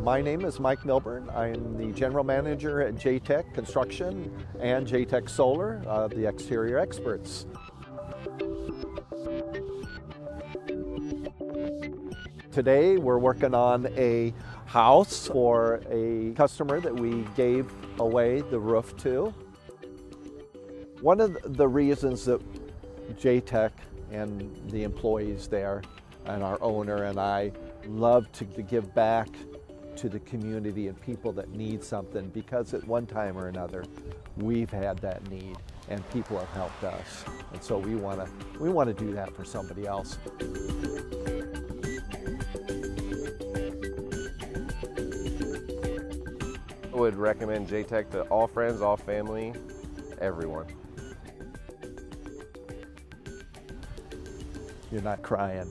My name is Mike Milburn. I'm the general manager at JTech Construction and JTech Solar, the exterior experts. Today we're working on a house for a customer that we gave away the roof to. One of the reasons that JTech and the employees there and our owner and I love to give back to the community and people that need something, because at one time or another we've had that need and people have helped us, and so we want to do that for somebody else. I would recommend JTech to all friends, all family, everyone. You're not crying.